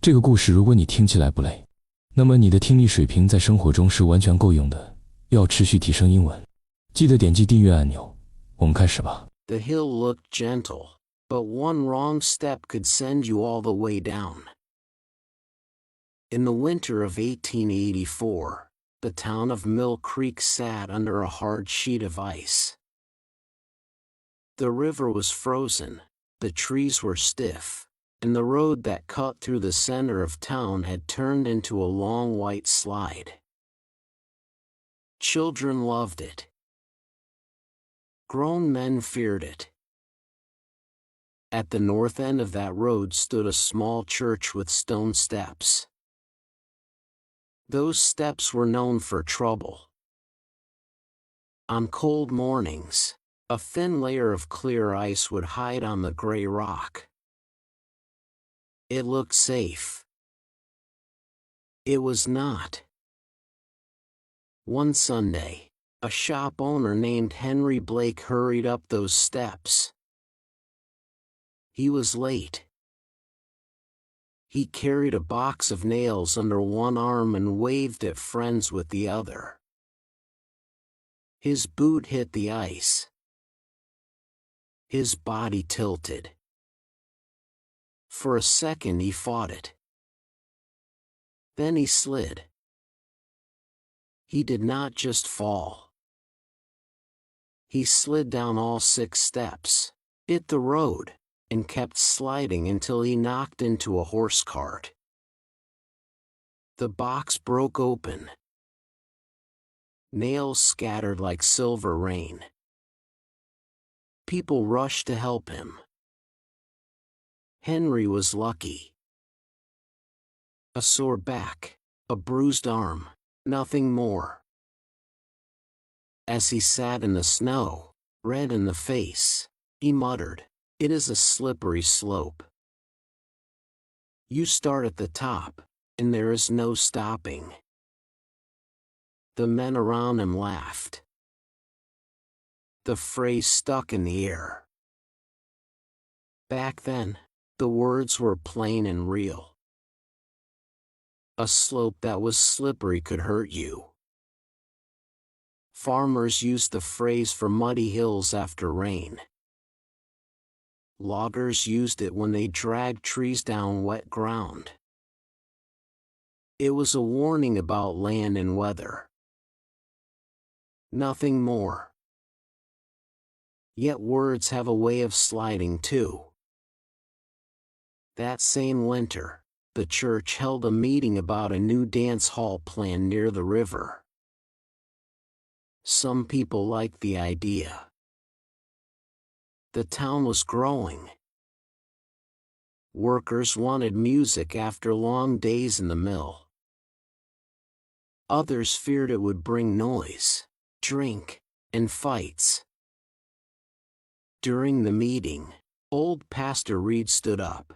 这个故事如果你听起来不累，那么你的听力水平在生活中是完全够用的。要持续提升英文，记得点击订阅按钮。我们开始吧。 The hill looked gentle, but one wrong step could send you all the way down. In the winter of 1884, the town of Mill Creek sat under a hard sheet of ice. The river was frozen, the trees were stiff, and the road that cut through the center of town had turned into a long white slide. Children loved it. Grown men feared it. At the north end of that road stood a small church with stone steps. Those steps were known for trouble. On cold mornings, a thin layer of clear ice would hide on the gray rock. It looked safe. It was not. One Sunday, a shop owner named Henry Blake hurried up those steps. He was late. He carried a box of nails under one arm and waved at friends with the other. His boot hit the ice. His body tilted. For a second he fought it. Then he slid. He did not just fall. He slid down all 6 steps, hit the road, and kept sliding until he knocked into a horse cart. The box broke open. Nails scattered like silver rain. People rushed to help him. Henry was lucky. A sore back, a bruised arm, nothing more. As he sat in the snow, red in the face, he muttered, "It is a slippery slope. You start at the top, and there is no stopping." The men around him laughed. The phrase stuck in the air. Back then, the words were plain and real. A slope that was slippery could hurt you. Farmers used the phrase for muddy hills after rain. Loggers used it when they dragged trees down wet ground. It was a warning about land and weather. Nothing more. Yet words have a way of sliding too. That same winter, the church held a meeting about a new dance hall plan near the river. Some people liked the idea. The town was growing. Workers wanted music after long days in the mill. Others feared it would bring noise, drink, and fights. During the meeting, old Pastor Reed stood up.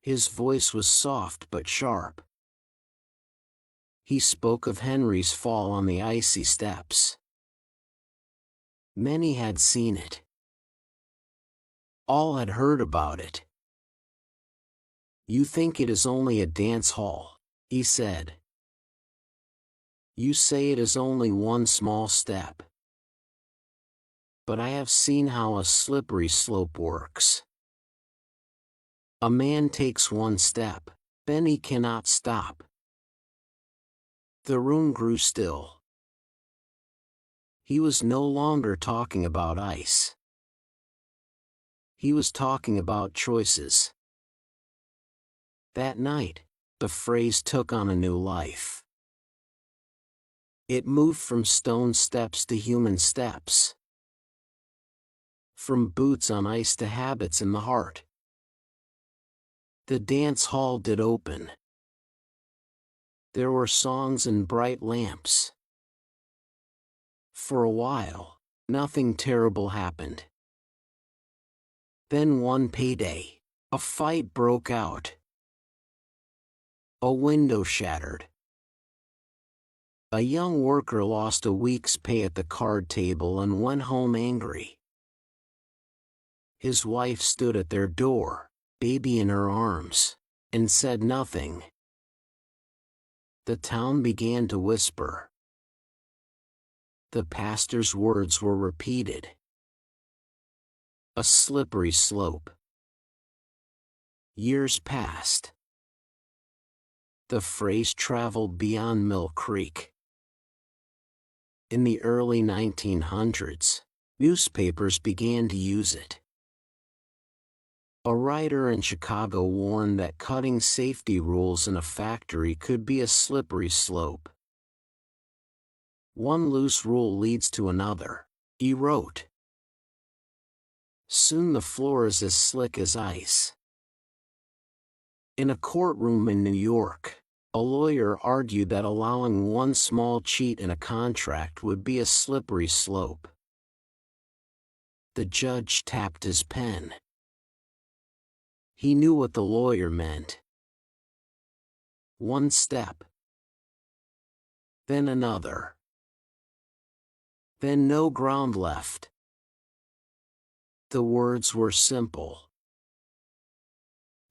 His voice was soft but sharp. He spoke of Henry's fall on the icy steps. Many had seen it. All had heard about it. "You think it is only a dance hall," he said. "You say it is only one small step. But I have seen how a slippery slope works. A man takes one step, then he cannot stop." The room grew still. He was no longer talking about ice. He was talking about choices. That night, the phrase took on a new life. It moved from stone steps to human steps. From boots on ice to habits in the heart. The dance hall did open. There were songs and bright lamps. For a while, nothing terrible happened. Then one payday, a fight broke out. A window shattered. A young worker lost a week's pay at the card table and went home angry. His wife stood at their door, baby in her arms, and said nothing. The town began to whisper. The pastor's words were repeated. A slippery slope. Years passed. The phrase traveled beyond Mill Creek. In the early 1900s, newspapers began to use it. A writer in Chicago warned that cutting safety rules in a factory could be a slippery slope. One loose rule leads to another, he wrote. Soon the floor is as slick as ice. In a courtroom in New York, a lawyer argued that allowing one small cheat in a contract would be a slippery slope. The judge tapped his pen. He knew what the lawyer meant. One step. Then another. Then no ground left. The words were simple.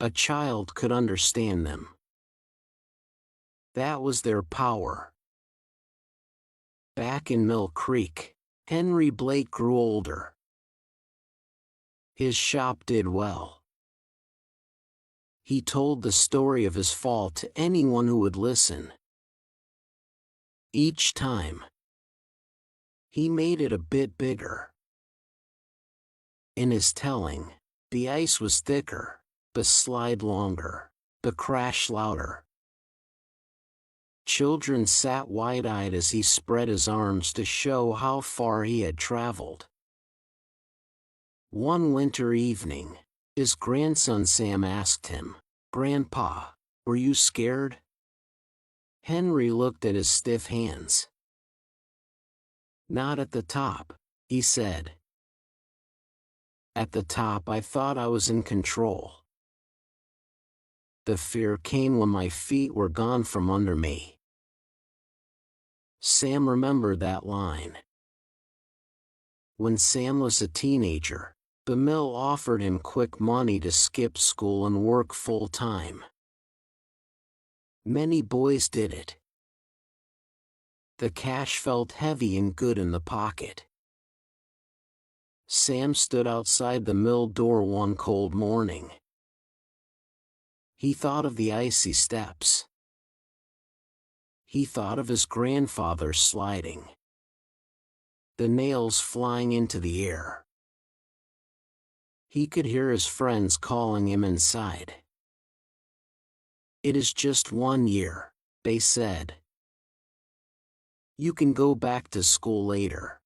A child could understand them. That was their power. Back in Mill Creek, Henry Blake grew older. His shop did well. He told the story of his fall to anyone who would listen. Each time, he made it a bit bigger. In his telling, the ice was thicker, the slide longer, the crash louder. Children sat wide-eyed as he spread his arms to show how far he had traveled. One winter evening, his grandson Sam asked him, "Grandpa, were you scared?" Henry looked at his stiff hands. "Not at the top," he said. "At the top I thought I was in control. The fear came when my feet were gone from under me." Sam remembered that line. When Sam was a teenager, the mill offered him quick money to skip school and work full-time. Many boys did it. The cash felt heavy and good in the pocket. Sam stood outside the mill door one cold morning. He thought of the icy steps. He thought of his grandfather sliding. The nails flying into the air. He could hear his friends calling him inside. "It is just 1 year," they said. "You can go back to school later."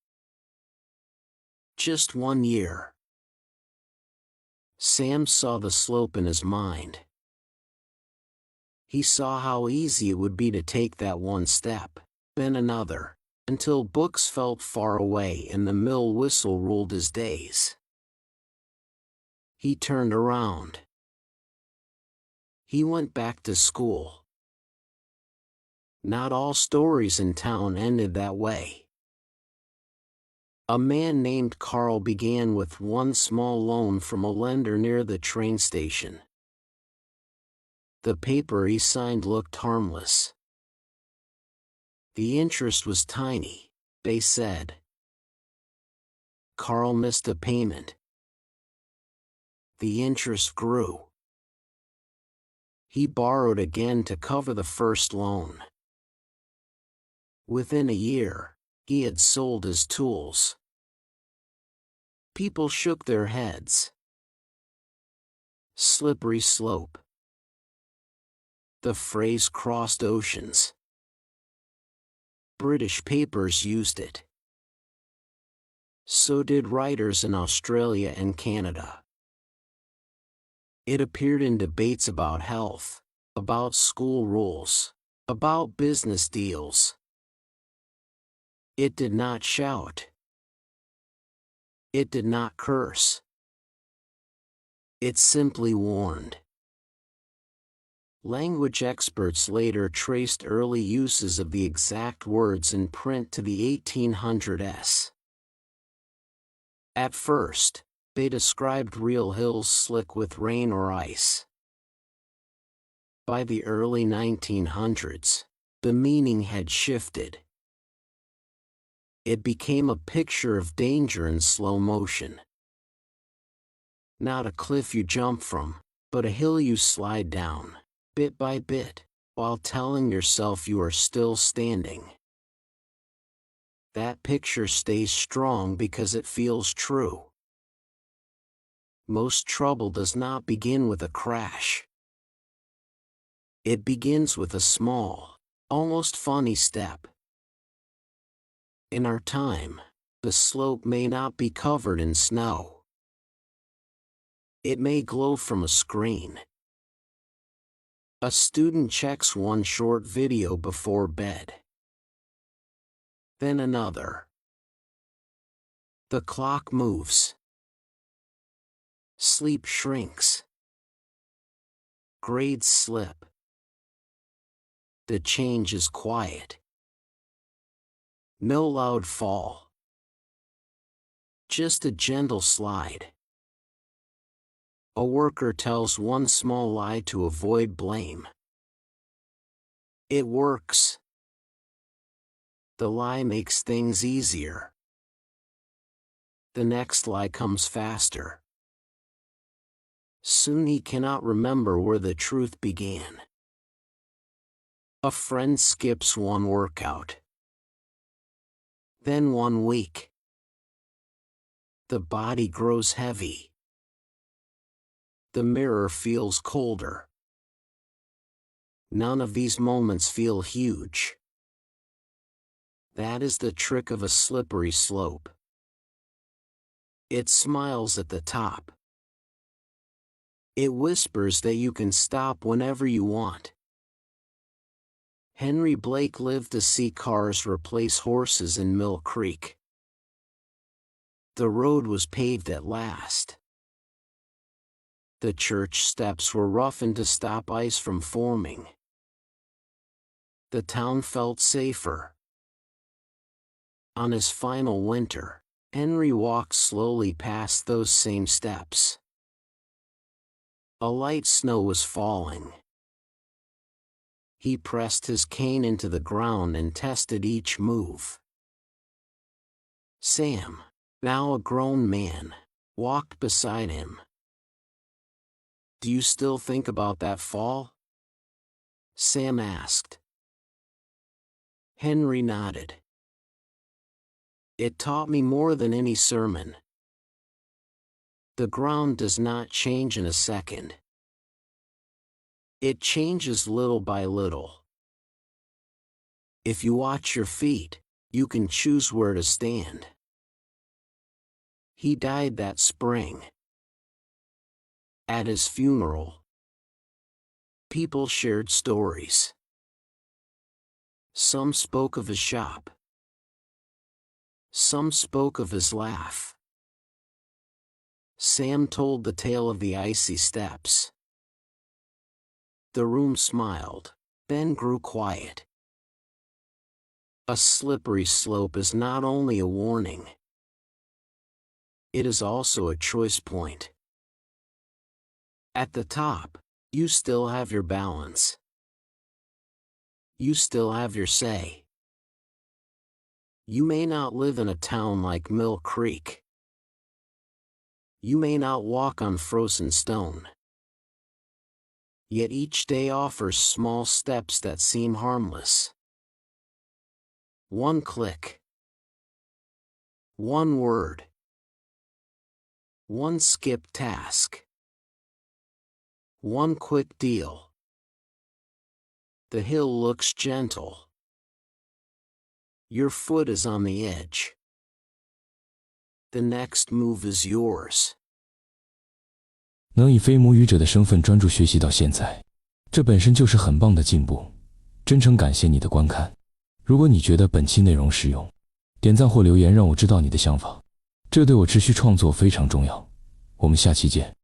Just 1 year. Sam saw the slope in his mind. He saw how easy it would be to take that one step, then another, until books felt far away and the mill whistle ruled his days. He turned around. He went back to school. Not all stories in town ended that way. A man named Carl began with one small loan from a lender near the train station. The paper he signed looked harmless. The interest was tiny, they said. Carl missed a payment. The interest grew. He borrowed again to cover the first loan. Within a year, he had sold his tools. People shook their heads. Slippery slope. The phrase crossed oceans. British papers used it. So did writers in Australia and Canada. It appeared in debates about health, about school rules, about business deals. It did not shout. It did not curse. It simply warned. Language experts later traced early uses of the exact words in print to the 1800s. At first, they described real hills slick with rain or ice. By the early 1900s, the meaning had shifted. It became a picture of danger in slow motion. Not a cliff you jump from, but a hill you slide down, bit by bit, while telling yourself you are still standing. That picture stays strong because it feels true. Most trouble does not begin with a crash. It begins with a small, almost funny step. In our time, the slope may not be covered in snow. It may glow from a screen. A student checks one short video before bed. Then another. The clock moves. Sleep shrinks. Grades slip. The change is quiet. No loud fall. Just a gentle slide. A worker tells one small lie to avoid blame. It works. The lie makes things easier. The next lie comes faster. Soon he cannot remember where the truth began. A friend skips one workout. Then 1 week. The body grows heavy. The mirror feels colder. None of these moments feel huge. That is the trick of a slippery slope. It smiles at the top. It whispers that you can stop whenever you want. Henry Blake lived to see cars replace horses in Mill Creek. The road was paved at last. The church steps were roughened to stop ice from forming. The town felt safer. On his final winter, Henry walked slowly past those same steps. A light snow was falling. He pressed his cane into the ground and tested each move. Sam, now a grown man, walked beside him. "Do you still think about that fall?" Sam asked. Henry nodded. "It taught me more than any sermon. The ground does not change in a second. It changes little by little. If you watch your feet, you can choose where to stand." He died that spring. At his funeral, people shared stories. Some spoke of his shop. Some spoke of his laugh. Sam told the tale of the icy steps. The room smiled, then grew quiet. A slippery slope is not only a warning. It is also a choice point. At the top, you still have your balance. You still have your say. You may not live in a town like Mill Creek. You may not walk on frozen stone. Yet each day offers small steps that seem harmless. One click. One word. One skipped task. One quick deal. The hill looks gentle. Your foot is on the edge. The next move is yours. 能以非母语者的身份专注学习到现在，这本身就是很棒的进步。真诚感谢你的观看。如果你觉得本期内容实用，点赞或留言让我知道你的想法，这对我持续创作非常重要。我们下期见。